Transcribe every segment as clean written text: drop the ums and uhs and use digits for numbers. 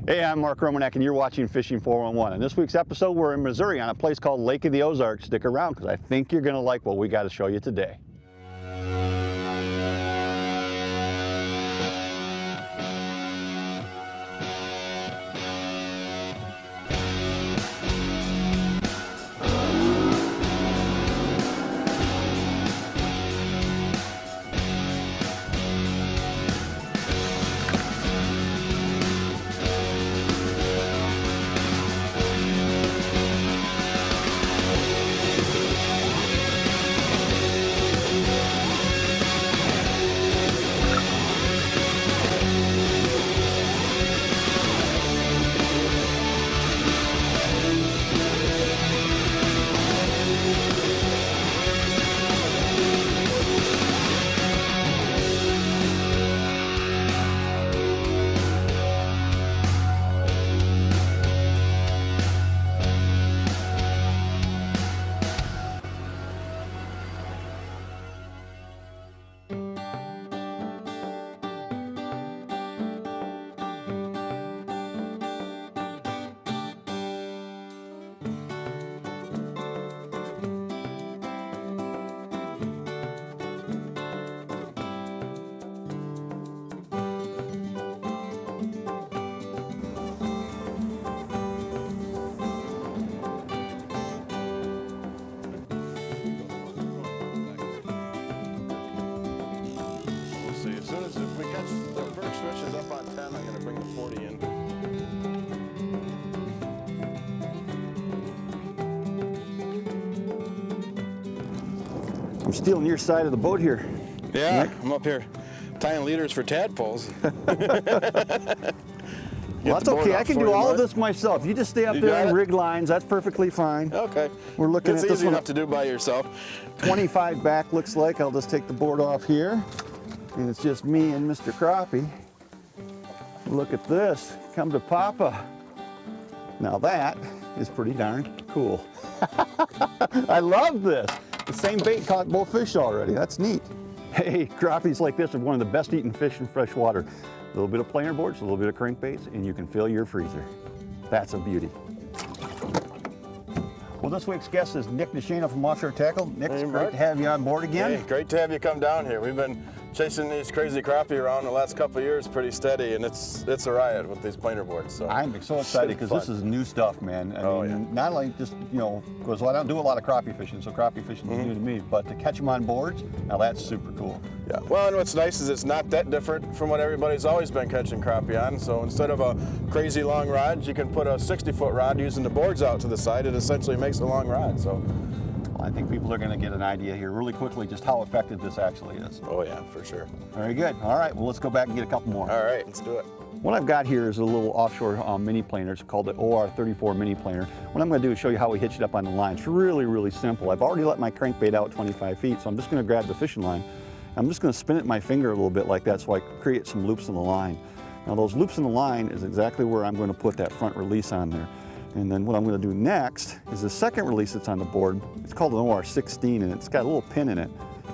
Hey, I'm Mark Romanack, and you're watching Fishing 411. In this week's episode, we're in Missouri on a place called Lake of the Ozarks. Stick around, because I think you're going to like what we got to show you today. If we catch the first fish is up on 10, I'm going to bring the 40 in. I'm stealing your side of the boat here. Yeah, Nick? I'm up here tying leaders for tadpoles. Well, that's okay. I can do all of this myself. You just stay up there and rig lines. That's perfectly fine. Okay. We're looking at this one. It's easy enough to do by yourself. 25 back looks like. I'll just take the board off here. And it's just me and Mr. Crappie. Look at this. Come to Papa. Now that is pretty darn cool. I love this. The same bait caught both fish already. That's neat. Hey, crappies like this are one of the best eating fish in fresh water. A little bit of planer boards, a little bit of crankbaits, and you can fill your freezer. That's a beauty. Well, this week's guest is Nick DeShano from Offshore Tackle. Nick, it's great to have you on board again. Hey, great to have you come down here. We've been chasing these crazy crappie around the last couple of years pretty steady, and it's a riot with these planer boards. So I'm so excited because this is new stuff, man. I mean, not only just, because I don't do a lot of crappie fishing, so crappie fishing is new to me, but to catch them on boards, now that's super cool. Yeah, well, and what's nice is it's not that different from what everybody's always been catching crappie on. So instead of a crazy long rod, you can put a 60-foot rod using the boards out to the side. It essentially makes a long rod. So I think people are going to get an idea here really quickly just how effective this actually is. Oh yeah, for sure. Very good. All right, well, let's go back and get a couple more. All right, let's do it. What I've got here is a little offshore mini planer. It's called the OR34 mini planer. What I'm going to do is show you how we hitch it up on the line. It's really, really simple. I've already let my crankbait out 25 feet, so I'm just going to grab the fishing line. I'm just going to spin it in my finger a little bit like that so I create some loops in the line. Now those loops in the line is exactly where I'm going to put that front release on there. And then what I'm going to do next is the second release that's on the board. It's called an OR16, and it's got a little pin in it.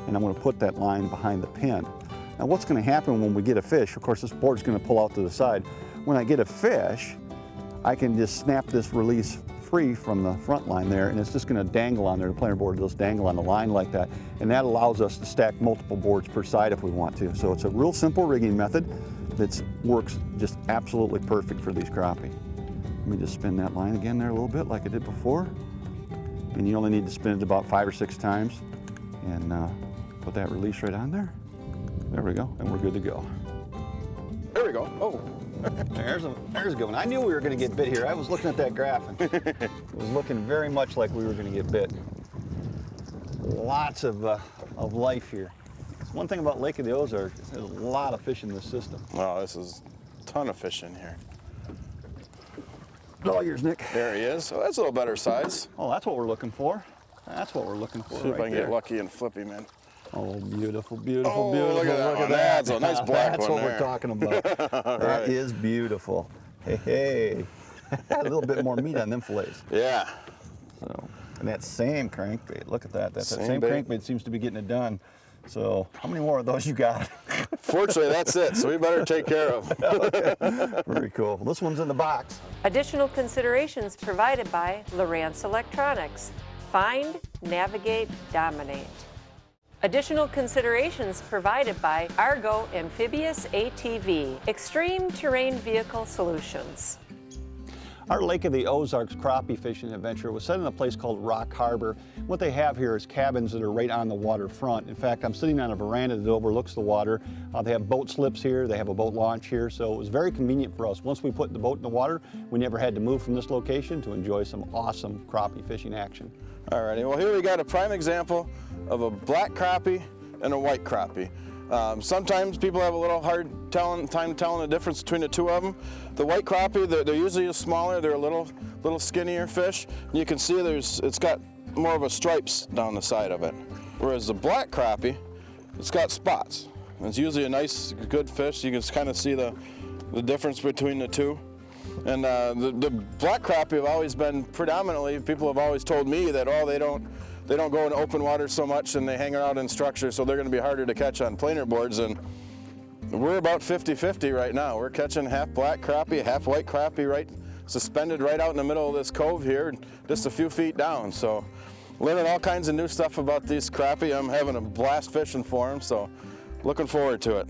And I'm going to put that line behind the pin. Now what's going to happen when we get a fish, of course this board's going to pull out to the side. When I get a fish, I can just snap this release free from the front line there, and it's just going to dangle on there. The planer board will just dangle on the line like that. And that allows us to stack multiple boards per side if we want to. So it's a real simple rigging method that works just absolutely perfect for these crappie. Let me just spin that line again there a little bit like I did before. And you only need to spin it about 5 or 6 times and put that release right on there. There we go, and we're good to go. There we go. Oh. There's a good one. I knew we were going to get bit here. I was looking at that graph and it was looking very much like we were going to get bit. Lots of life here. It's one thing about Lake of the Ozarks. There's a lot of fish in this system. Wow, this is a ton of fish in here. All yours, Nick. There he is. Oh, that's a little better size. Oh, that's what we're looking for. That's what we're looking for. See if right I can there. get lucky and flip him in. Oh, beautiful, beautiful, Oh, beautiful. look at that one. That's a nice black That's one what there. we're talking about. That is beautiful. Hey, hey. A little bit more meat on them fillets. Yeah. So, and that same crankbait, look at that. That same bait. crankbait seems to be getting it done. So how many more of those you got? Fortunately, that's it, so we better take care of them. Okay. Very cool. Well, this one's in the box. Additional considerations provided by Lowrance Electronics. Find, navigate, dominate. Additional considerations provided by Argo Amphibious ATV, Extreme Terrain Vehicle Solutions. Our Lake of the Ozarks Crappie fishing adventure was set in a place called Rock Harbor. What they have here is cabins that are right on the waterfront. In fact, I'm sitting on a veranda that overlooks the water. They have boat slips here, they have a boat launch here, so it was very convenient for us. Once we put the boat in the water, we never had to move from this location to enjoy some awesome crappie fishing action. Alrighty, well here we got a prime example of a black crappie and a white crappie. Sometimes people have a little hard time telling the difference between the two of them. The white crappie, they're usually smaller, they're a little skinnier fish. You can see it's got more of a stripes down the side of it. Whereas the black crappie, it's got spots. It's usually a nice, good fish. You can kind of see the difference between the two. And the black crappie have always been predominantly, people have always told me that, oh, they don't go in open water so much and they hang out in structures, so they're going to be harder to catch on planer boards. And we're about 50-50 right now. We're catching half black crappie, half white crappie, right suspended right out in the middle of this cove here, just a few feet down. So learning all kinds of new stuff about these crappie. I'm having a blast fishing for them, so looking forward to it.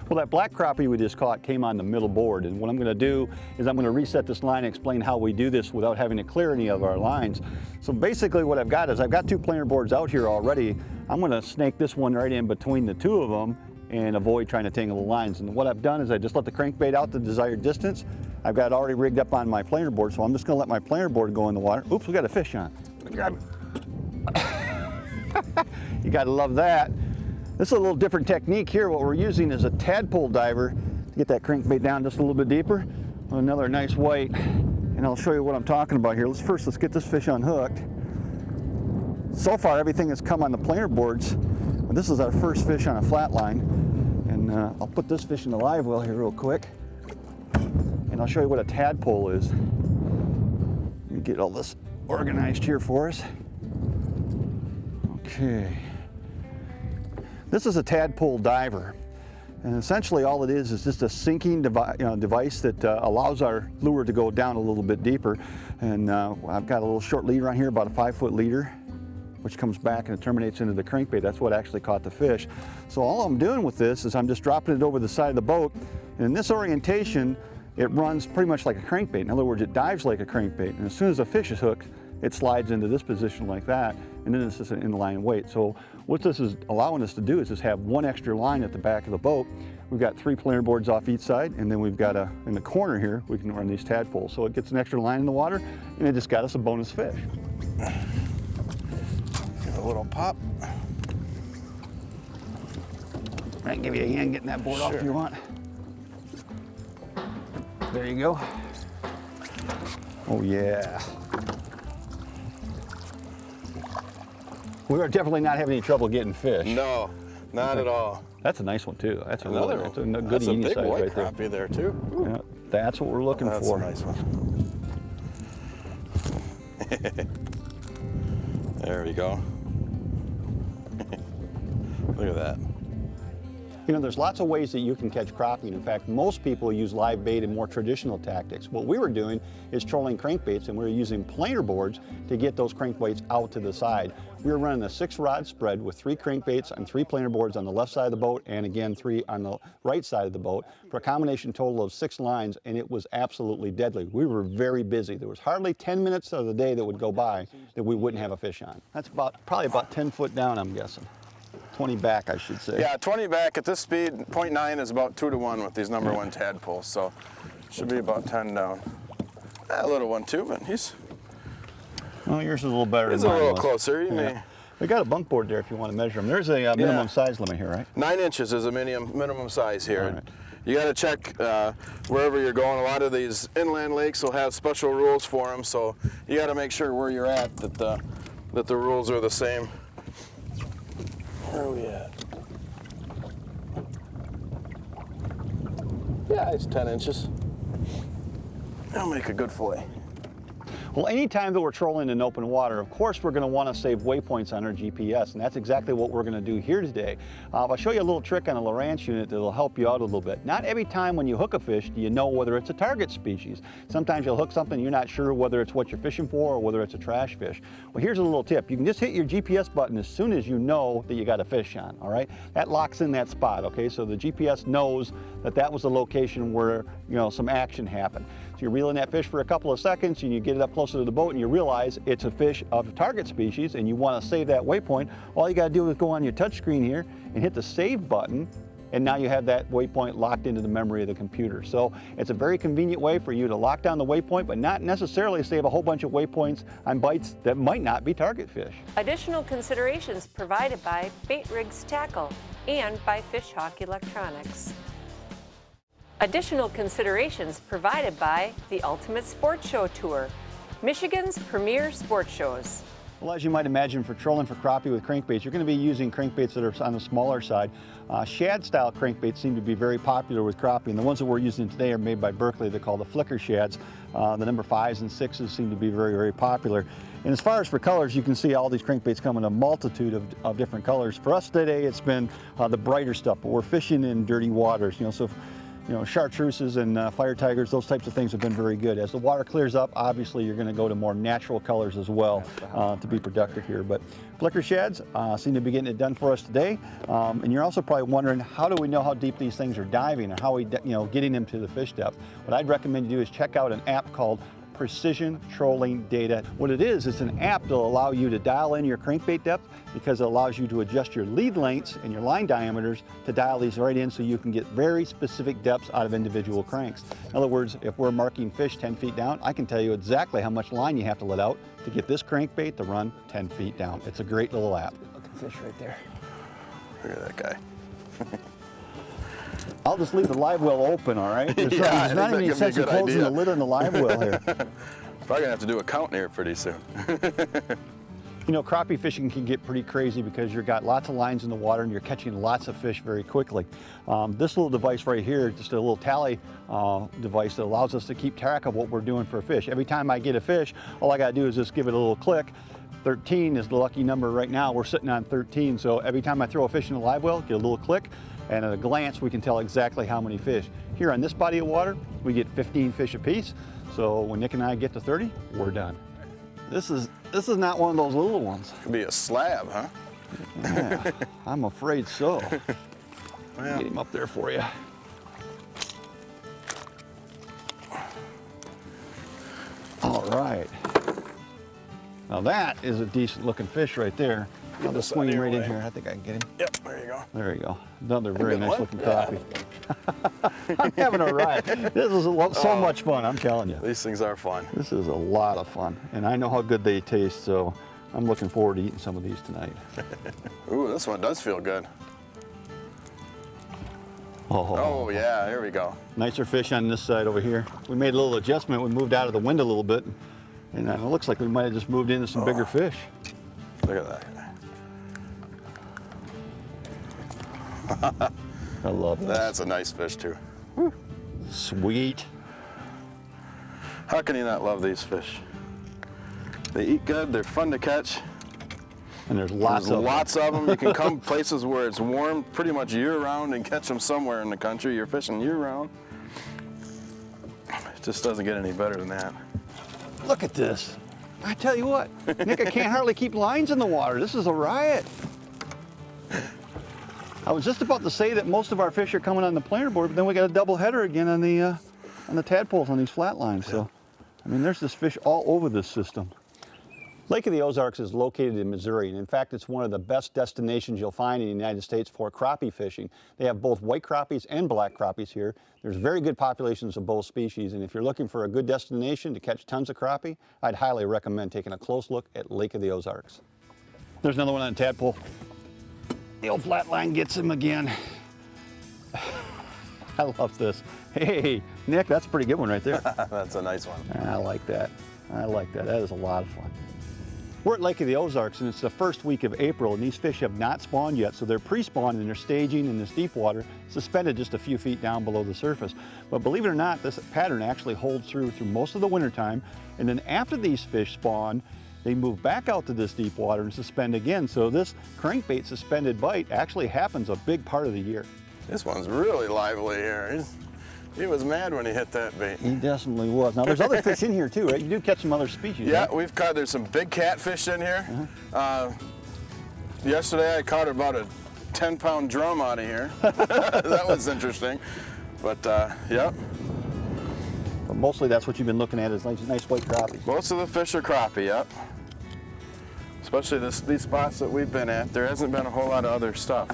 Well, that black crappie we just caught came on the middle board, and what I'm going to do is I'm going to reset this line and explain how we do this without having to clear any of our lines. So basically what I've got is I've got two planer boards out here already. I'm going to snake this one right in between the two of them and avoid trying to tangle the lines. And what I've done is I just let the crankbait out the desired distance. I've got it already rigged up on my planer board, so I'm just going to let my planer board go in the water. Oops, we got a fish on. Grab it. You got to love that. This is a little different technique here. What we're using is a tadpole diver to get that crankbait down just a little bit deeper. Another nice white, and I'll show you what I'm talking about here. Let's get this fish unhooked. So far, everything has come on the planer boards. This is our first fish on a flat line, and I'll put this fish in the live well here real quick, and I'll show you what a tadpole is. Let me get all this organized here for us. Okay. This is a tadpole diver, and essentially all it is just a sinking device that allows our lure to go down a little bit deeper. And I've got a little short leader on here, about a 5-foot leader, which comes back and it terminates into the crankbait. That's what actually caught the fish. So all I'm doing with this is I'm just dropping it over the side of the boat, and in this orientation it runs pretty much like a crankbait. In other words, it dives like a crankbait, and as soon as the fish is hooked, it slides into this position like that, and then it's just an inline weight. So what this is allowing us to do is just have one extra line at the back of the boat. We've got 3 planer boards off each side, and then we've got in the corner here, we can run these tadpoles. So it gets an extra line in the water, and it just got us a bonus fish. Give it a little pop. I can give you a hand getting that board off if you want. There you go. Oh yeah. We are definitely not having any trouble getting fish. No, not at all. That's a nice one too. That's a Another really, one. That's a good That's a eating big size white right there. crappie there too. Yeah, that's what we're looking for. That's a nice one. There we go. Look at that. You know, there's lots of ways that you can catch crappie. In fact, most people use live bait and more traditional tactics. What we were doing is trolling crankbaits, and we were using planer boards to get those crankbaits out to the side. We were running a 6-rod spread with 3 crankbaits and 3 planer boards on the left side of the boat, and again 3 on the right side of the boat, for a combination total of 6 lines, and it was absolutely deadly. We were very busy. There was hardly 10 minutes of the day that would go by that we wouldn't have a fish on. That's probably about 10 foot down, I'm guessing. 20 back, I should say. Yeah, 20 back at this speed. 0.9 is about 2 to 1 with these number 1 tadpoles, so should be about 10 down. A little one too, but he's. Well, yours is a little better. He's than a mine little was. closer. You may. We got a bunk board there if you want to measure them. There's a minimum size limit here, right? 9 inches is a minimum size here. All right. You got to check wherever you're going. A lot of these inland lakes will have special rules for them, so you got to make sure where you're at that the rules are the same. Where are we at? Yeah, it's 10 inches. That'll make a good fillet. Well, anytime that we're trolling in open water, of course we're going to want to save waypoints on our GPS, and that's exactly what we're going to do here today. I'll show you a little trick on a Lowrance unit that'll help you out a little bit. Not every time when you hook a fish do you know whether it's a target species. Sometimes you'll hook something you're not sure whether it's what you're fishing for or whether it's a trash fish. Well, here's a little tip. You can just hit your GPS button as soon as you know that you got a fish on, all right? That locks in that spot, okay? So the GPS knows that that was the location where, you know, some action happened. So you're reeling that fish for a couple of seconds and you get it up closer to the boat and you realize it's a fish of target species and you want to save that waypoint. All you got to do is go on your touch screen here and hit the save button, and now you have that waypoint locked into the memory of the computer. So it's a very convenient way for you to lock down the waypoint but not necessarily save a whole bunch of waypoints on bites that might not be target fish. Additional considerations provided by Bait Rigs Tackle and by Fishhawk Electronics. Additional considerations provided by the Ultimate Sports Show Tour, Michigan's premier sports shows. Well, as you might imagine, for trolling for crappie with crankbaits, you're going to be using crankbaits that are on the smaller side. Shad-style crankbaits seem to be very popular with crappie, and the ones that we're using today are made by Berkley. They're called the flicker shads. The number 5s and 6s seem to be very, very popular. And as far as for colors, you can see all these crankbaits come in a multitude of different colors. For us today, it's been the brighter stuff, but we're fishing in dirty waters, you know, so chartreuses and fire tigers, those types of things have been very good. As the water clears up, obviously you're going to go to more natural colors as well to be productive here. But flicker shads seem to be getting it done for us today. And you're also probably wondering, how do we know how deep these things are diving and how we, getting them to the fish depth? What I'd recommend you do is check out an app called Precision Trolling Data. What it is, it's an app that'll allow you to dial in your crankbait depth because it allows you to adjust your lead lengths and your line diameters to dial these right in so you can get very specific depths out of individual cranks. In other words, if we're marking fish 10 feet down, I can tell you exactly how much line you have to let out to get this crankbait to run 10 feet down. It's a great little app. Look at the fish right there. Look at that guy. I'll just leave the live well open, all right? There's not any sense of closing the lid on the live well here. Probably gonna have to do a count here pretty soon. You know, crappie fishing can get pretty crazy because you've got lots of lines in the water and you're catching lots of fish very quickly. This little device right here, just a little tally device that allows us to keep track of what we're doing for a fish. Every time I get a fish, all I gotta do is just give it a little click. 13 is the lucky number right now. We're sitting on 13, so every time I throw a fish in the live well, get a little click, and at a glance we can tell exactly how many fish. Here on this body of water, we get 15 fish apiece, so when Nick and I get to 30, we're done. This is not one of those little ones. Could be a slab, huh? Yeah, I'm afraid so. Well, Get him up there for you. All right. Now that is a decent looking fish right there. I'll just swing him right in here. I think I can get him. Yep, there you go. There you go. Another very nice looking Yeah. crappie. I'm having a riot. This is so much fun, I'm telling you. These things are fun. This is a lot of fun, and I know how good they taste, so I'm looking forward to eating some of these tonight. Ooh, this one does feel good. Oh, Oh yeah, here we go. nicer fish on this side over here. We made a little adjustment. We moved out of the wind a little bit, and it looks like we might have just moved into some bigger fish. Look at that. I love this. That's a nice fish too. Sweet. How can you not love these fish? They eat good, they're fun to catch. And there's There's lots of them. You can come places where it's warm pretty much year-round and catch them somewhere in the country. You're fishing year-round. It just doesn't get any better than that. Look at this. I tell you what, Nick, I can't hardly keep lines in the water. This is a riot. I was just about to say that most of our fish are coming on the planer board, but then we got a double header again on the tadpoles on these flat lines. So, I mean, there's this fish all over this system. Lake of the Ozarks is located in Missouri, and in fact, it's one of the best destinations you'll find in the United States for crappie fishing. They have both white crappies and black crappies here. There's very good populations of both species, and if you're looking for a good destination to catch tons of crappie, I'd highly recommend taking a close look at Lake of the Ozarks. There's another one on tadpole. The old flat line gets him again. I love this. Hey, Nick, that's a pretty good one right there. That's a nice one. I like that. I like that. That is a lot of fun. We're at Lake of the Ozarks, and it's the first week of April, and these fish have not spawned yet, so they're pre-spawned and they're staging in this deep water, suspended just a few feet down below the surface. But believe it or not, this pattern actually holds through most of the wintertime, and then after these fish spawn, they move back out to this deep water and suspend again. So this crankbait suspended bite actually happens a big part of the year. This one's really lively here. He was mad when he hit that bait. He definitely was. Now there's other fish in here too, right? You do catch some other species, Yeah, right? there's some big catfish in here. Yesterday I caught about a 10-pound drum out of here. That was interesting. But yep. But mostly that's what you've been looking at is nice white crappie. Most of the fish are crappie, yep. Especially these spots that we've been at. There hasn't been a whole lot of other stuff.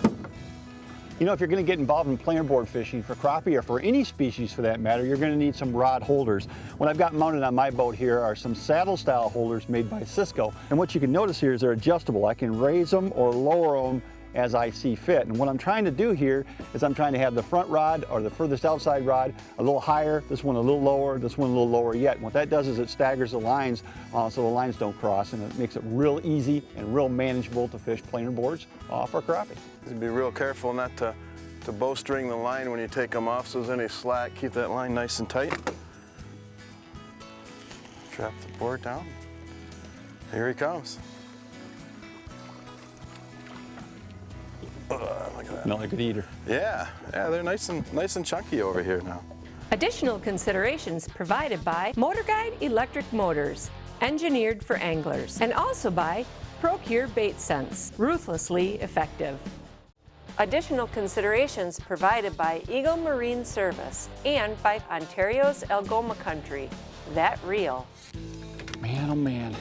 You know, if you're going to get involved in planer board fishing for crappie or for any species for that matter, you're going to need some rod holders. What I've got mounted on my boat here are some saddle style holders made by Cisco. And what you can notice here is they're adjustable. I can raise them or lower them as I see fit. And what I'm trying to do here is I'm trying to have the front rod or the furthest outside rod a little higher, this one a little lower, this one a little lower yet. And what that does is it staggers the lines so the lines don't cross, and it makes it real easy and real manageable to fish planer boards for crappie. Just be real careful not to bowstring the line when you take them off so there's any slack. Keep that line nice and tight. Drop the board down. Here he comes. Look at that. Not like a good eater. Yeah, they're nice and chunky over here now. Additional considerations provided by Motor Guide Electric Motors, engineered for anglers, and also by Procure Bait Sense, ruthlessly effective. Additional considerations provided by Eagle Marine Service and by Ontario's Algoma Country, that reel. Man, oh man.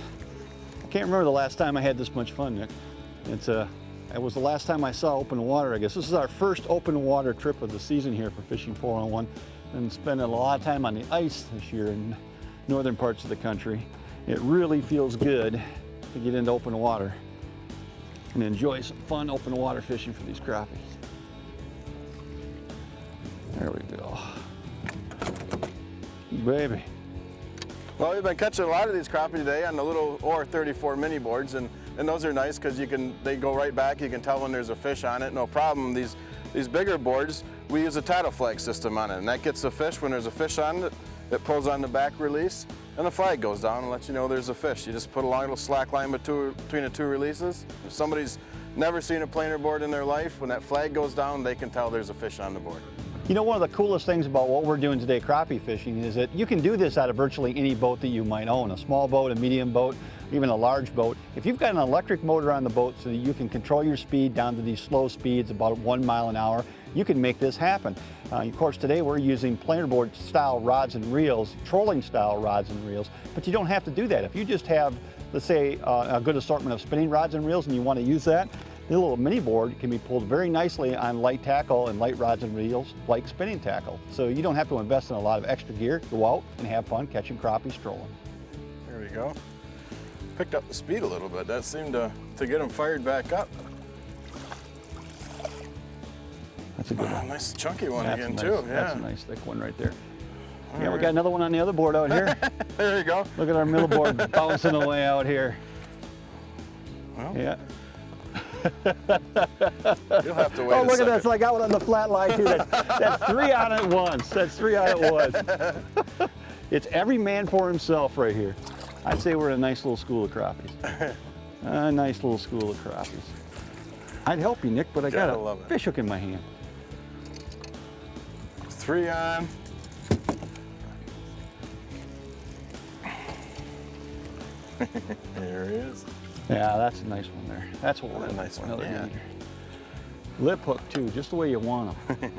I can't remember the last time I had this much fun, Nick. It was the last time I saw open water, I guess. This is our first open water trip of the season here for Fishing 401, and spending a lot of time on the ice this year in northern parts of the country. It really feels good to get into open water and enjoy some fun open water fishing for these crappies. There we go. Baby. Well, we've been catching a lot of these crappie today on the little OR 34 mini boards, and those are nice because they go right back. You can tell when there's a fish on it, no problem. These bigger boards, we use a Tadpole flag system on it, and that gets the fish. When there's a fish on it, it pulls on the back release, and the flag goes down and lets you know there's a fish. You just put a long little slack line between the two releases. If somebody's never seen a planer board in their life, when that flag goes down, they can tell there's a fish on the board. You know, one of the coolest things about what we're doing today, crappie fishing, is that you can do this out of virtually any boat that you might own, a small boat, a medium boat, even a large boat. If you've got an electric motor on the boat so that you can control your speed down to these slow speeds, about 1 mile an hour, you can make this happen. Of course, today we're using planer board style rods and reels, trolling style rods and reels, but you don't have to do that. If you just have, let's say, a good assortment of spinning rods and reels and you want to use that, the little mini board can be pulled very nicely on light tackle and light rods and reels like spinning tackle. So you don't have to invest in a lot of extra gear. Go out and have fun catching crappies trolling. There we go. Picked up the speed a little bit. That seemed to get them fired back up. That's a good one. Nice chunky one That's again nice, too. Yeah. That's a nice thick one right there. All Yeah, we right. got another one on the other board out here. There you go. Look at our middle board bouncing away out here. Well, Yeah. you'll have to wait Oh, a look at second. that. So I got one on the flat line too. That's 3 on at once. That's 3 on at once. It's every man for himself right here. I'd say we're in a nice little school of crappies. A nice little school of crappies. I'd help you, Nick, but I got Gotta love a it. fish hook in my hand. 3 on. There he is. Yeah, that's a nice one there. That's what we're That's a nice one, another yeah. leader. Lip hook too, just the way you want them.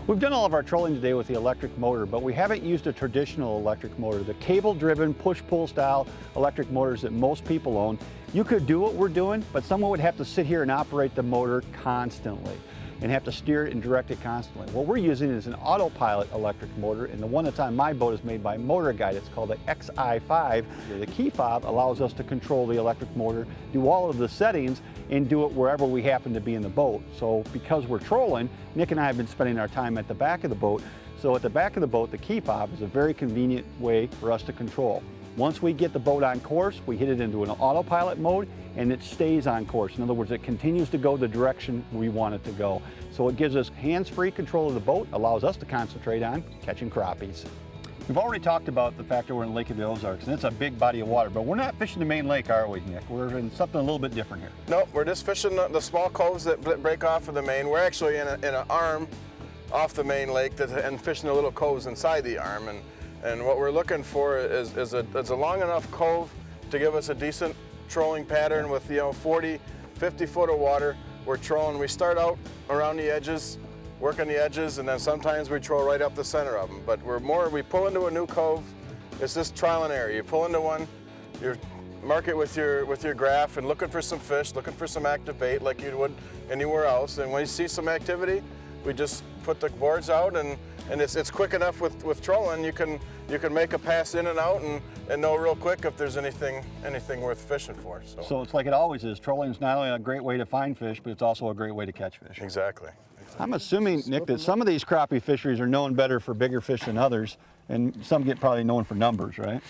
We've done all of our trolling today with the electric motor, but we haven't used a traditional electric motor, the cable-driven push-pull style electric motors that most people own. You could do what we're doing, but someone would have to sit here and operate the motor constantly and have to steer it and direct it constantly. What we're using is an autopilot electric motor, and the one that's on my boat is made by Motor Guide. It's called the XI5. The key fob allows us to control the electric motor, do all of the settings, and do it wherever we happen to be in the boat. So because we're trolling, Nick and I have been spending our time at the back of the boat. So at the back of the boat, the key fob is a very convenient way for us to control. Once we get the boat on course, we hit it into an autopilot mode and it stays on course. In other words, it continues to go the direction we want it to go. So it gives us hands-free control of the boat, allows us to concentrate on catching crappies. We've already talked about the fact that we're in Lake of the Ozarks, and it's a big body of water, but we're not fishing the main lake, are we, Nick? We're in something a little bit different here. Nope, we're just fishing the small coves that break off of the main. We're actually in an arm off the main lake and fishing the little coves inside the arm. And what we're looking for is a long enough cove to give us a decent trolling pattern with 40, 50 foot of water. We're trolling. We start out around the edges, working the edges, and then sometimes we troll right up the center of them. But we pull into a new cove. It's just trial and error. You pull into one, you mark it with your graph and looking for some fish, looking for some active bait like you would anywhere else. And when you see some activity, we just put the boards out, and it's quick enough with trolling. You can make a pass in and out and know real quick if there's anything worth fishing for. So it's like it always is. Trolling is not only a great way to find fish, but it's also a great way to catch fish. Exactly. I'm assuming, Nick, that some of these crappie fisheries are known better for bigger fish than others, and some get probably known for numbers, right?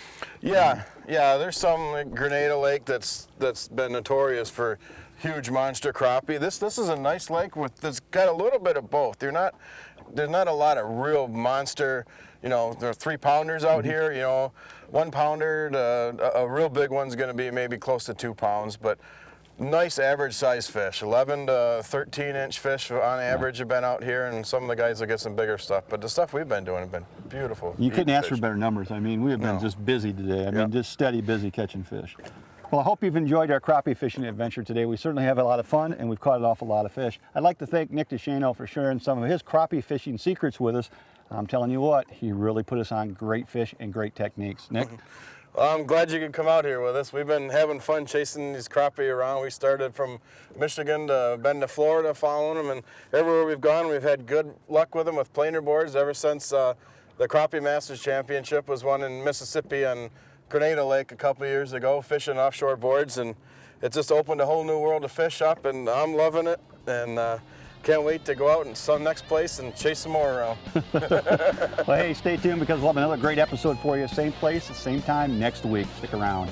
Yeah. There's some like Grenada Lake that's been notorious for huge monster crappie. This is a nice lake that's got a little bit of both. There's not a lot of real monster. There are 3-pounders out here. 1 pounder. A real big one's going to be maybe close to 2 pounds, but. Nice average size fish, 11 to 13 inch fish on average have been out here, and some of the guys will get some bigger stuff, but the stuff we've been doing have been beautiful. You couldn't ask for better numbers. I mean, we have been just busy today. I mean, just steady busy catching fish. Well, I hope you've enjoyed our crappie fishing adventure today. We certainly have a lot of fun, and we've caught an awful lot of fish. I'd like to thank Nick DeShano for sharing some of his crappie fishing secrets with us. I'm telling you what, he really put us on great fish and great techniques. Nick? Well, I'm glad you could come out here with us. We've been having fun chasing these crappie around. We started from Michigan to Florida following them, and everywhere we've gone, we've had good luck with them with planer boards ever since the Crappie Masters Championship was won in Mississippi on Grenada Lake a couple of years ago, fishing offshore boards, and it just opened a whole new world of fish up, and I'm loving it, and can't wait to go out and some next place and chase some more around. Well, hey, stay tuned because we'll have another great episode for you. Same place, same time next week. Stick around.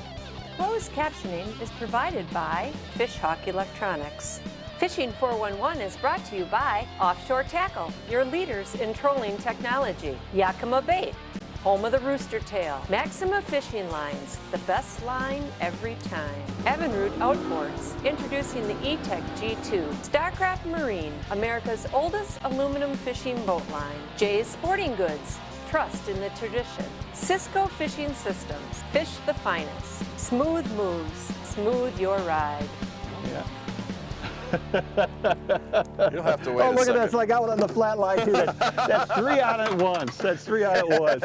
Closed captioning is provided by Fish Hawk Electronics. Fishing 411 is brought to you by Offshore Tackle, your leaders in trolling technology. Yakima Bait, home of the rooster tail. Maxima Fishing Lines, the best line every time. Evinrude Outboards, introducing the E-Tech G2. Starcraft Marine, America's oldest aluminum fishing boat line. Jay's Sporting Goods, trust in the tradition. Cisco Fishing Systems, fish the finest. Smooth moves, smooth your ride. Yeah. You'll have to wait Oh, a look second. at that. So I got one on the flat line, too. That's 3 on it once. That's 3 on it once.